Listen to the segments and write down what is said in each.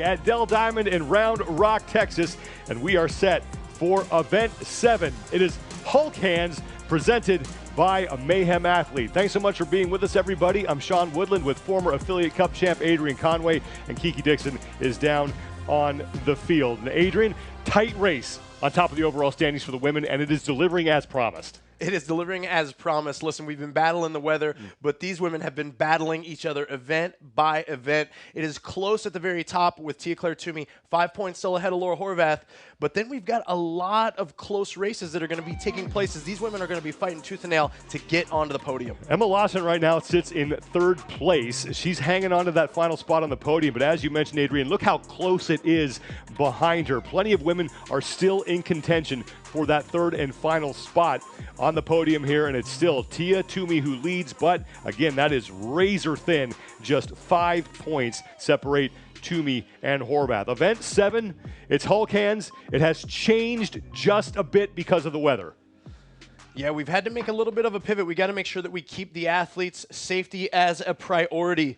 At Dell Diamond in Round Rock, Texas, and we are set for Event 7. It is Hulk Hands presented by a Mayhem Athlete. Thanks so much for being with us, everybody. I'm Sean Woodland with former Affiliate Cup champ Adrian Conway, and Kiki Dixon is down on the field. And Adrian, tight race on top of the overall standings for the women, and it is delivering as promised. It is delivering as promised. Listen, we've been battling the weather, but these women have been battling each other event by event. It is close at the very top with Tia Claire Toomey, 5 points still ahead of Laura Horvath. But then we've got a lot of close races that are going to be taking place as these women are going to be fighting tooth and nail to get onto the podium. Emma Lawson right now sits in third place. She's hanging on to that final spot on the podium. But as you mentioned, Adrian, look how close it is behind her. Plenty of women are still in contention for that third and final spot on the podium here, and it's still Tia Toomey who leads, but again, that is razor thin. Just 5 points separate Toomey and Horvath. Event 7, it's Hulk Hands. It has changed just a bit because of the weather. Yeah, we've had to make a little bit of a pivot. We got to make sure that we keep the athletes' safety as a priority.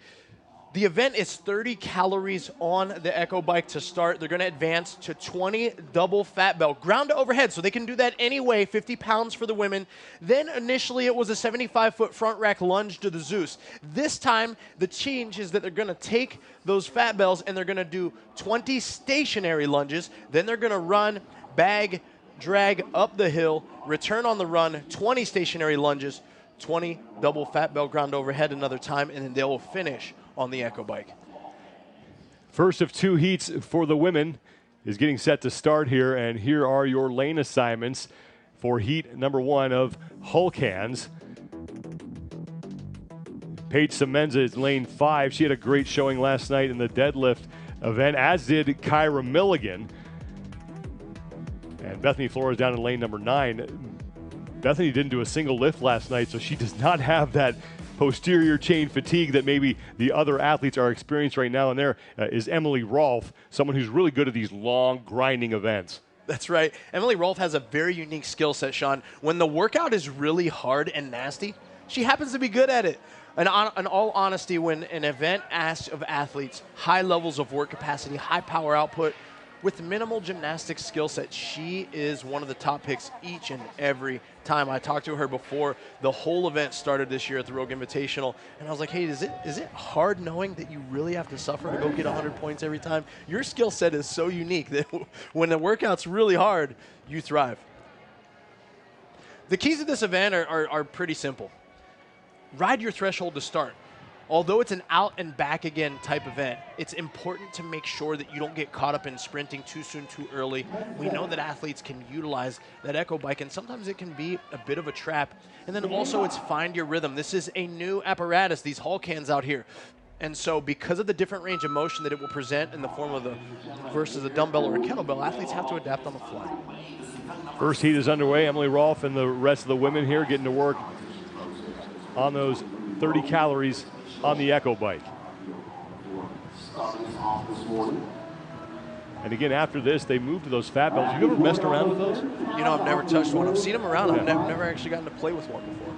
The event is 30 calories on the Echo Bike to start. They're going to advance to 20 double fat belt, ground to overhead, so they can do that anyway, 50 pounds for the women. Then initially it was a 75-foot front rack lunge to the Zeus. This time the change is that they're going to take those fat belts and they're going to do 20 stationary lunges. Then they're going to run, bag, drag up the hill, return on the run, 20 stationary lunges, 20 double fat belt ground overhead another time, and then they will finish on the Echo Bike. First of 2 heats for the women is getting set to start here, and here are your lane assignments for heat number 1 of Hulk Hands. Paige Semenza is lane 5. She had a great showing last night in the deadlift event, as did Kyra Milligan. And Bethany Flores down in lane number 9. Bethany didn't do a single lift last night, so she does not have that posterior chain fatigue that maybe the other athletes are experiencing right now. And there is Emily Rolfe, someone who's really good at these long, grinding events. That's right. Emily Rolfe has a very unique skill set, Sean. When the workout is really hard and nasty, she happens to be good at it. And in all honesty, when an event asks of athletes high levels of work capacity, high power output, with minimal gymnastics skill set, she is one of the top picks each and every time. I talked to her before the whole event started this year at the Rogue Invitational, and I was like, hey, is it hard knowing that you really have to suffer to go get 100 points every time? Your skill set is so unique that when the workout's really hard, you thrive. The keys to this event are pretty simple. Ride your threshold to start. Although it's an out and back again type event, it's important to make sure that you don't get caught up in sprinting too soon, too early. We know that athletes can utilize that Echo Bike, and sometimes it can be a bit of a trap. And then also it's find your rhythm. This is a new apparatus, these Hulk Hands out here. And so because of the different range of motion that it will present in the form of versus a dumbbell or a kettlebell, athletes have to adapt on the fly. First heat is underway. Emily Rolfe and the rest of the women here getting to work on those 30 calories on the Echo Bike. And again, after this, they move to those fat belts. You ever messed around with those? You know, I've never touched one. I've seen them around. I've never actually gotten to play with one before.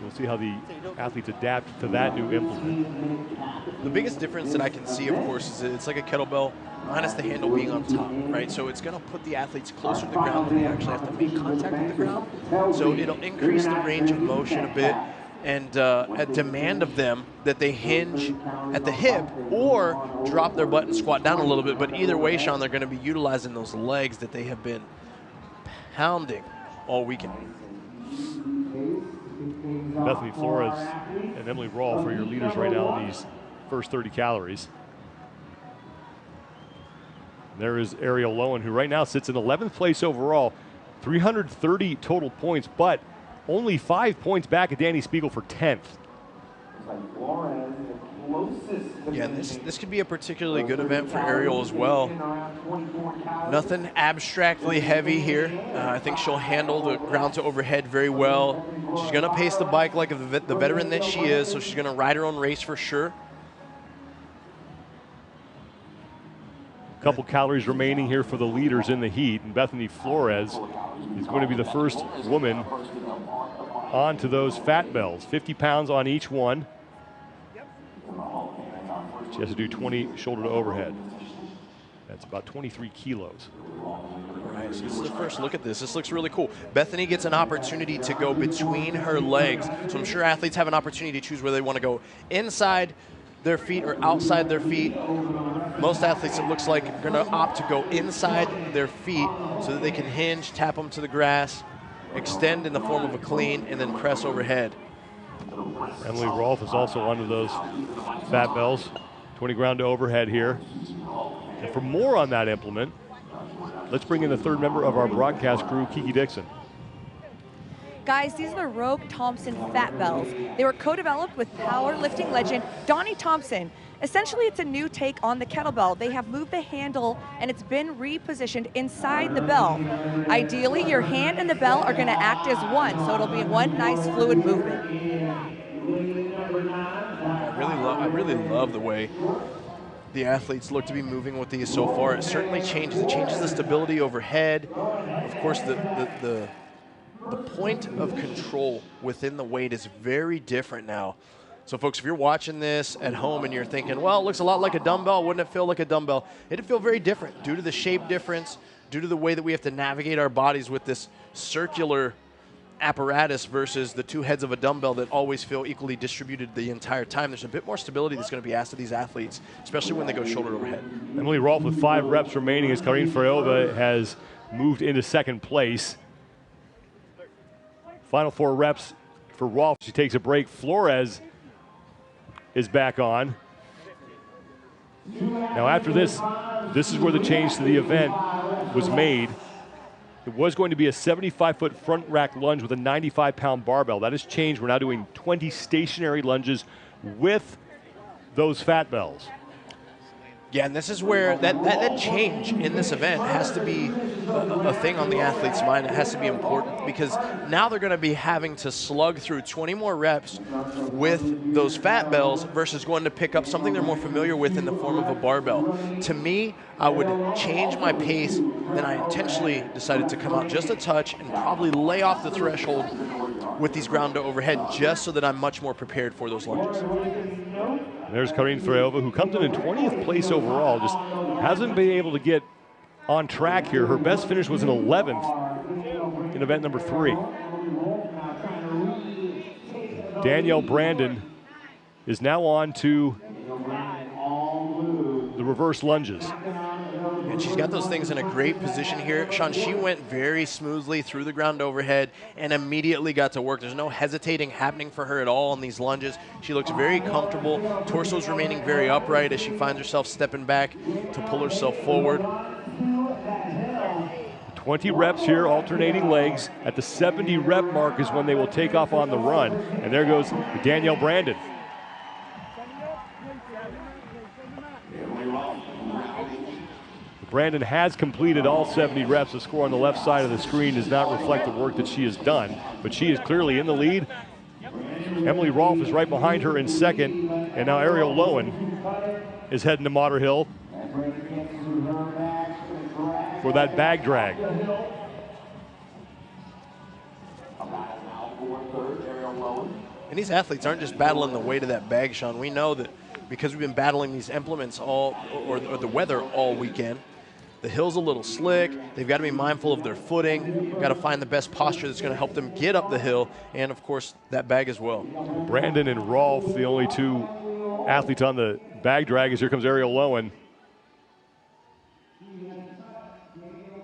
We'll see how the athletes adapt to that new implement. The biggest difference that I can see, of course, is that it's like a kettlebell minus the handle being on top, right? So it's going to put the athletes closer to the ground when they actually have to make contact with the ground. So it'll increase the range of motion a bit, and a demand of them that they hinge at the hip or drop their butt and squat down a little bit. But either way, Sean, they're going to be utilizing those legs that they have been pounding all weekend. Bethany Flores and Emily Rolfe are your leaders right now in these first 30 calories. There is Ariel Lowen, who right now sits in 11th place overall, 330 total points, but only 5 points back at Danny Spiegel for 10th. Yeah, this could be a particularly good event for Ariel as well. Nothing abstractly heavy here. I think she'll handle the ground to overhead very well. She's going to pace the bike like the veteran that she is, so she's going to ride her own race for sure. Couple calories remaining here for the leaders in the heat, and Bethany Flores is going to be the first woman onto those fat bells, 50 pounds on each one. She has to do 20 shoulder to overhead. That's about 23 kilos. Right, so this is the first look at this. This looks really cool. Bethany gets an opportunity to go between her legs. So I'm sure athletes have an opportunity to choose whether they want to go inside their feet or outside their feet. Most athletes, it looks like, are going to opt to go inside their feet so that they can hinge, tap them to the grass, extend in the form of a clean, and then press overhead. Emily Rolfe is also one of those fat bells. 20 ground to overhead here. And for more on that implement, let's bring in the third member of our broadcast crew, Kiki Dixon. Guys, these are the Rogue Thompson fat bells. They were co-developed with powerlifting legend Donnie Thompson. Essentially, it's a new take on the kettlebell. They have moved the handle and it's been repositioned inside the bell. Ideally, your hand and the bell are gonna act as one, so it'll be one nice fluid movement. I really love the way the athletes look to be moving with these so far. It certainly changes. It changes the stability overhead. Of course, the point of control within the weight is very different now. So folks, if you're watching this at home and you're thinking, well, it looks a lot like a dumbbell, wouldn't it feel like a dumbbell? It'd feel very different due to the shape difference, due to the way that we have to navigate our bodies with this circular apparatus versus the two heads of a dumbbell that always feel equally distributed the entire time. There's a bit more stability that's going to be asked of these athletes, especially when they go shoulder overhead. Emily Rolfe with 5 reps remaining as Karine Freyova has moved into second place. Final 4 reps for Rolfe. She takes a break. Flores is back on. Now after this is where the change to the event was made. It was going to be a 75-foot front rack lunge with a 95-pound barbell. That has changed. We're now doing 20 stationary lunges with those fat bells. Yeah, and this is where that change in this event has to be a thing on the athlete's mind. It has to be important because now they're going to be having to slug through 20 more reps with those fat bells versus going to pick up something they're more familiar with in the form of a barbell. To me, I would change my pace. Then I intentionally decided to come out just a touch and probably lay off the threshold with these ground to overhead just so that I'm much more prepared for those lunges. There's Karine Freyova, who comes in 20th place overall, just hasn't been able to get on track here. Her best finish was an 11th in event number 3. Danielle Brandon is now on to the reverse lunges. And she's got those things in a great position here. Sean, she went very smoothly through the ground overhead and immediately got to work. There's no hesitating happening for her at all on these lunges. She looks very comfortable. Torso's remaining very upright as she finds herself stepping back to pull herself forward. 20 reps here, alternating legs. At the 70 rep mark is when they will take off on the run. And there goes Danielle Brandon. Brandon has completed all 70 reps. The score on the left side of the screen does not reflect the work that she has done, but she is clearly in the lead. Emily Rolfe is right behind her in second, and now Ariel Lowen is heading to Mater Hill for that bag drag. And these athletes aren't just battling the weight of that bag, Sean. We know that because we've been battling these implements or the weather all weekend. The hill's a little slick. They've got to be mindful of their footing. Got to find the best posture that's going to help them get up the hill, and of course that bag as well. Brandon and Rolfe, the only 2 athletes on the bag drag, as here comes Ariel Lowen.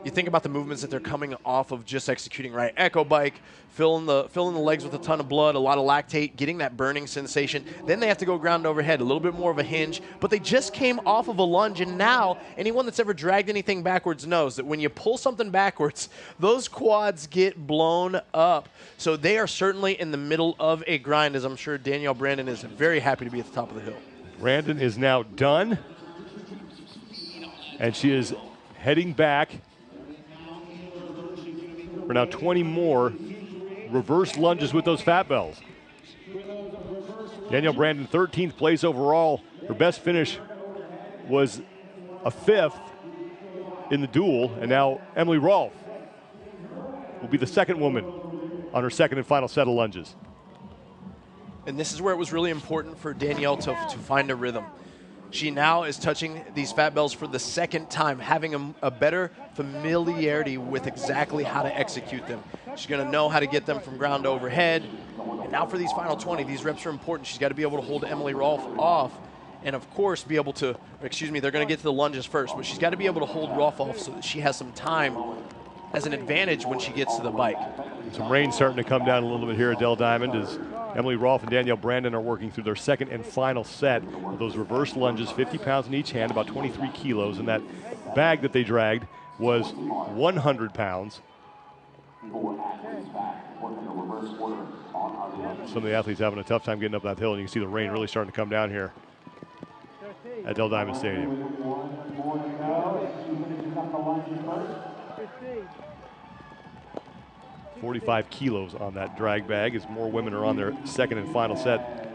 You think about the movements that they're coming off of just executing right. Echo bike, filling the legs with a ton of blood, a lot of lactate, getting that burning sensation. Then they have to go ground overhead, a little bit more of a hinge. But they just came off of a lunge, and now anyone that's ever dragged anything backwards knows that when you pull something backwards, those quads get blown up. So they are certainly in the middle of a grind, as I'm sure Danielle Brandon is very happy to be at the top of the hill. Brandon is now done, and she is heading back for now 20 more reverse lunges with those fat bells. Danielle Brandon, 13th place overall. Her best finish was a 5th in the duel, and now Emily Rolfe will be the second woman on her second and final set of lunges. And this is where it was really important for Danielle to find a rhythm. She now is touching these fat bells for the second time, having a better familiarity with exactly how to execute them. She's going to know how to get them from ground to overhead. And now for these final 20, these reps are important. She's got to be able to hold Emily Rolfe off and, of course, be able to, excuse me, they're going to get to the lunges first, but she's got to be able to hold Rolfe off so that she has some time as an advantage when she gets to the bike. Some rain starting to come down a little bit here at Dell Diamond as Emily Rolfe and Danielle Brandon are working through their second and final set of those reverse lunges, 50 pounds in each hand, about 23 kilos. And that bag that they dragged was 100 pounds. Some of the athletes having a tough time getting up that hill, and you can see the rain really starting to come down here at Dell Diamond Stadium. 45 kilos on that drag bag as more women are on their second and final set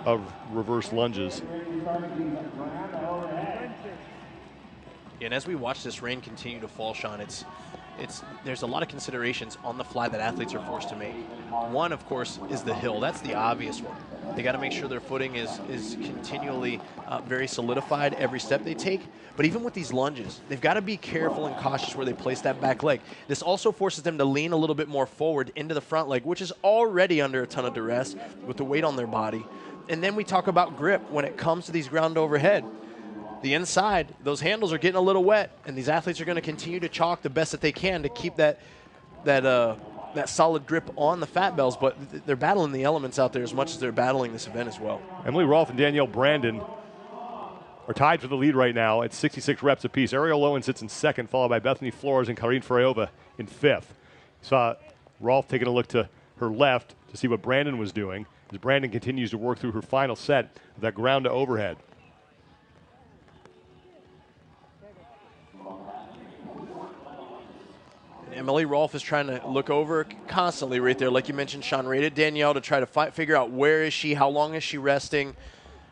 of reverse lunges. And as we watch this rain continue to fall, Sean, there's a lot of considerations on the fly that athletes are forced to make. One, of course, is the hill. That's the obvious one. They got to make sure their footing is continually very solidified every step they take. But even with these lunges, they've got to be careful and cautious where they place that back leg. This also forces them to lean a little bit more forward into the front leg, which is already under a ton of duress with the weight on their body. And then we talk about grip when it comes to these ground overhead. The inside, those handles are getting a little wet, and these athletes are going to continue to chalk the best that they can to keep that solid grip on the fat bells, but they're battling the elements out there as much as they're battling this event as well. Emily Rolfe and Danielle Brandon are tied for the lead right now at 66 reps apiece. Ariel Lowen sits in second, followed by Bethany Flores and Karine Freyova in fifth. Saw Rolfe taking a look to her left to see what Brandon was doing as Brandon continues to work through her final set of that ground to overhead. Emily Rolfe is trying to look over constantly right there, like you mentioned, Sean, right at Danielle to try to figure out where is she, how long is she resting,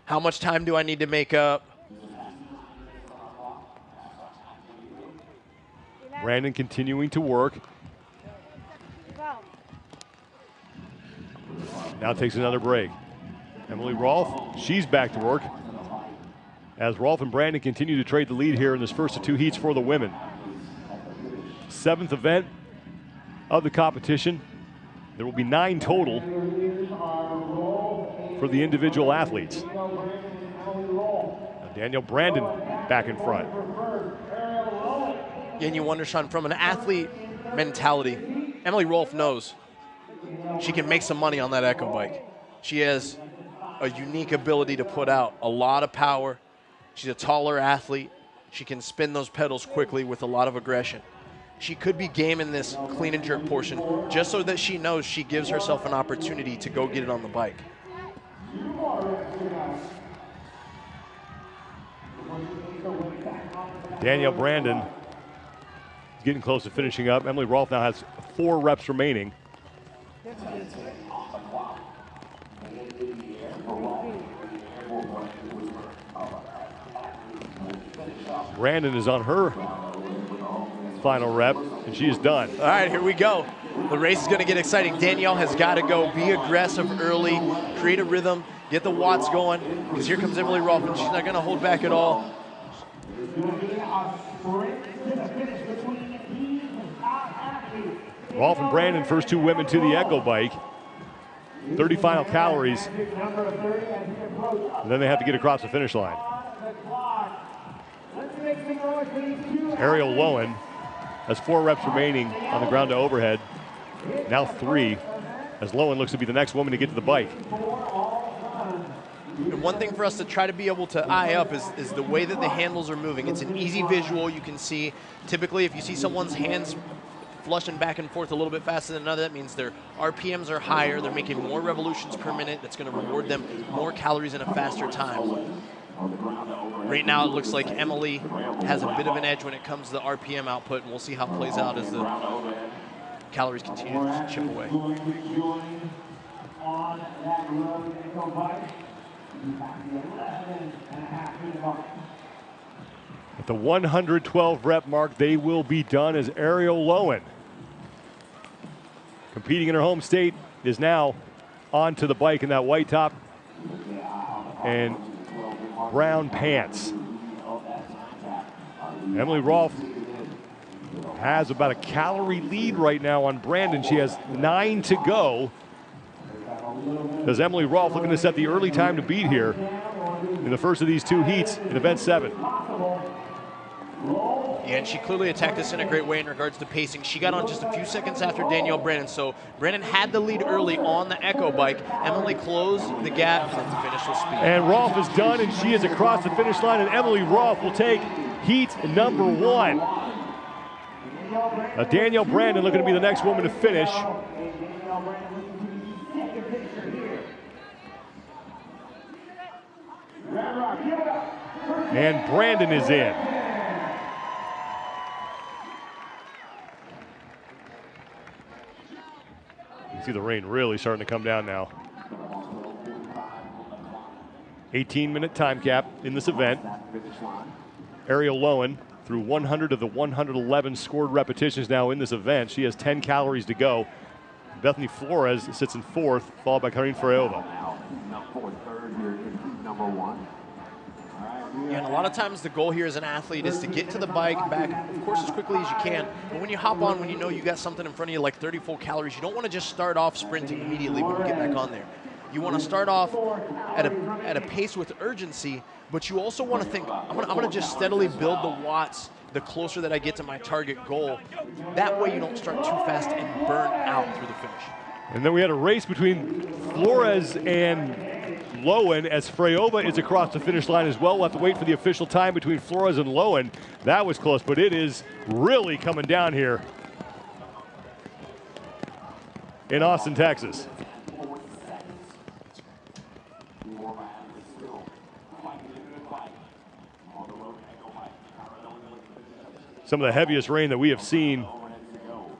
how much time do I need to make up. Brandon continuing to work. Now takes another break. Emily Rolfe, she's back to work as Rolfe and Brandon continue to trade the lead here in this first of two heats for the women. Seventh event of the competition. There will be 9 total for the individual athletes. Now Danielle Brandon back in front. And you wonder, Sean, from an athlete mentality, Emily Rolfe knows she can make some money on that Echo bike. She has a unique ability to put out a lot of power. She's a taller athlete. She can spin those pedals quickly with a lot of aggression. She could be game in this clean and jerk portion just so that she knows she gives herself an opportunity to go get it on the bike. Danielle Brandon is getting close to finishing up. Emily Rolfe now has 4 reps remaining. Brandon is on her final rep, and she is done. All right, here we go. The race is going to get exciting. Danielle has got to go. Be aggressive early, create a rhythm, get the watts going, because here comes Emily Rolfe, and she's not going to hold back at all. Rolfe and Brandon, first 2 women to the Echo bike. 30 final calories, and then they have to get across the finish line. Ariel Lowen has 4 reps remaining on the ground to overhead. Now 3, as Lowen looks to be the next woman to get to the bike. And one thing for us to try to be able to eye up is the way that the handles are moving. It's an easy visual you can see. Typically, if you see someone's hands flushing back and forth a little bit faster than another, that means their RPMs are higher. They're making more revolutions per minute. That's going to reward them more calories in a faster time. Right now, it looks like Emily has a bit of an edge when it comes to the RPM output, and we'll see how it plays out as the calories continue to chip away. At the 112 rep mark, they will be done as Ariel Lowen, competing in her home state, is now onto the bike in that white top. and brown pants. Emily Rolfe has about a calorie lead right now on Brandon. She has 9 to go. As Emily Rolfe looking to set the early time to beat here in the first of these 2 heats in event 7. Yeah, and she clearly attacked this in a great way in regards to pacing. She got on just a few seconds after Danielle Brandon, so Brandon had the lead early on the Echo bike. Emily closed the gap and to finish with speed. And Rolfe is done, and she is across the finish line, and Emily Rolfe will take heat number 1. Danielle Brandon looking to be the next woman to finish. And Brandon is in. You can see the rain really starting to come down now. 18-minute time cap in this event. Ariel Lowen through 100 of the 111 scored repetitions now in this event. She has 10 calories to go. Bethany Flores sits in 4th, followed by Karine Freyova. Yeah, and a lot of times the goal here as an athlete is to get to the bike back, of course, as quickly as you can. But when you hop on, when you know you got something in front of you like 30 full calories, you don't want to just start off sprinting immediately when you get back on there. You want to start off at a pace with urgency, but you also want to think, I'm gonna just steadily build the watts the closer that I get to my target goal. That way you don't start too fast and burn out through the finish. And then we had a race between Flores and Lowen as Freyova is across the finish line as well. We'll have to wait for the official time between Flores and Lowen. That was close, but it is really coming down here in Austin, Texas. Some of the heaviest rain that we have seen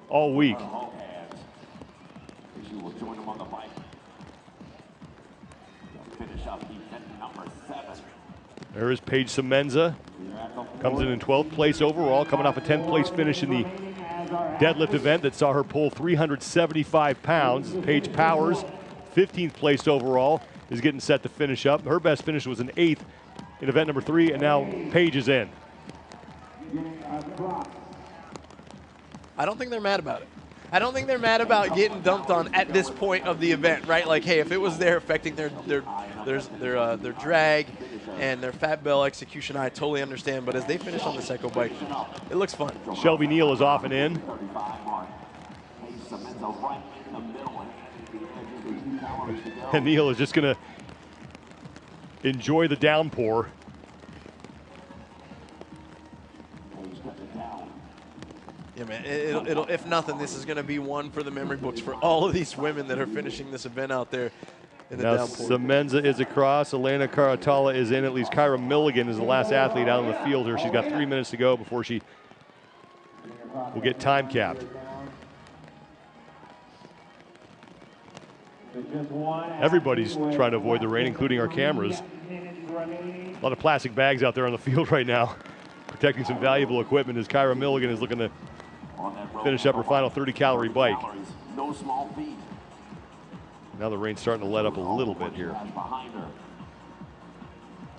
all week. There is Paige Semenza. Comes in 12th place overall, coming off a 10th place finish in the deadlift event that saw her pull 375 pounds. Paige Powers, 15th place overall, is getting set to finish up. Her best finish was an 8th in event number 3, and now Paige is in. I don't think they're mad about it. I don't think they're mad about getting dumped on at this point of the event, right? Like, hey, if it was there affecting their drag and their fat bell execution, I totally understand. But as they finish on the Echo bike, it looks fun. Shelby Neal is off and in. And Neal is just going to enjoy the downpour. Yeah, man, it'll, if nothing, this is going to be one for the memory books for all of these women that are finishing this event out there in the downpour. Semenza is across. Elena Caratala is in. At least Kyra Milligan is the last athlete out on the field here. She's got 3 minutes to go before she will get time capped. Everybody's trying to avoid the rain, including our cameras. A lot of plastic bags out there on the field right now, protecting some valuable equipment as Kyra Milligan is looking to finish up her final 30-calorie bike. Now the rain's starting to let up a little bit here.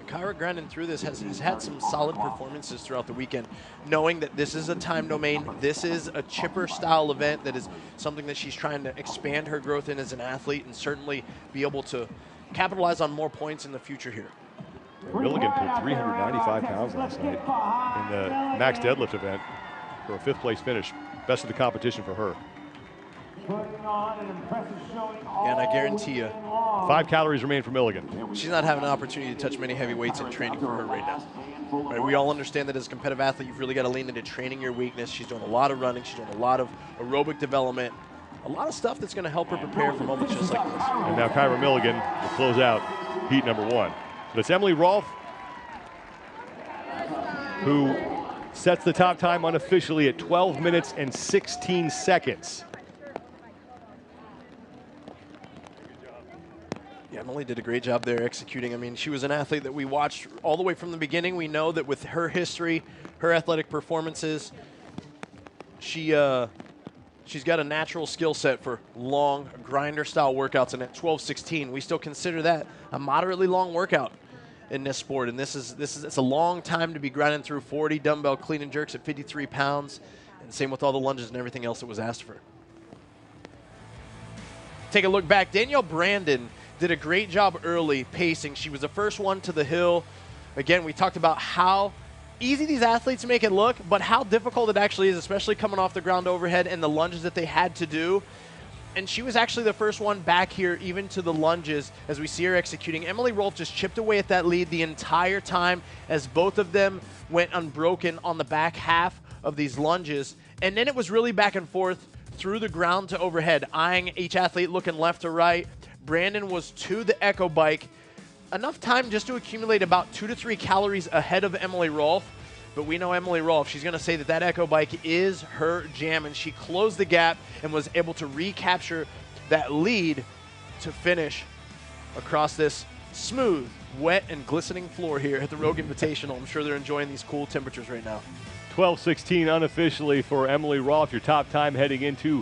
Kyra grinding through this has had some solid performances throughout the weekend, knowing that this is a time domain, this is a chipper style event that is something that she's trying to expand her growth in as an athlete and certainly be able to capitalize on more points in the future here. Milligan pulled 395 pounds last night in the max deadlift event for a 5th place finish. Best of the competition for her. And I guarantee you, 5 calories remain for Milligan. She's not having an opportunity to touch many heavy weights in training for her right now. Right, we all understand that as a competitive athlete, you've really got to lean into training your weakness. She's doing a lot of running. She's doing a lot of aerobic development. A lot of stuff that's going to help her prepare for moments just like this. And now Kyra Milligan will close out heat number 1. But it's Emily Rolfe who sets the top time unofficially at 12 minutes and 16 seconds. Yeah, Emily did a great job there executing. I mean, she was an athlete that we watched all the way from the beginning. We know that with her history, her athletic performances, she She's got a natural skill set for long grinder-style workouts, and at 12:16, we still consider that a moderately long workout in this sport. And it's a long time to be grinding through 40 dumbbell clean and jerks at 53 pounds, and same with all the lunges and everything else that was asked for. Take a look back. Danielle Brandon did a great job early pacing. She was the first one to the hill. Again, we talked about how easy these athletes make it look, but how difficult it actually is, especially coming off the ground overhead and the lunges that they had to do. And she was actually the first one back here, even to the lunges, as we see her executing. Emily Rolfe just chipped away at that lead the entire time as both of them went unbroken on the back half of these lunges. And then it was really back and forth through the ground to overhead, eyeing each athlete looking left to right. Brandon was to the echo bike. Enough time just to accumulate about 2 to 3 calories ahead of Emily Rolfe. But we know Emily Rolfe, she's going to say that that echo bike is her jam, and she closed the gap and was able to recapture that lead to finish across this smooth, wet, and glistening floor here at the Rogue Invitational. I'm sure they're enjoying these cool temperatures right now. 12:16 unofficially for Emily Rolfe, your top time heading into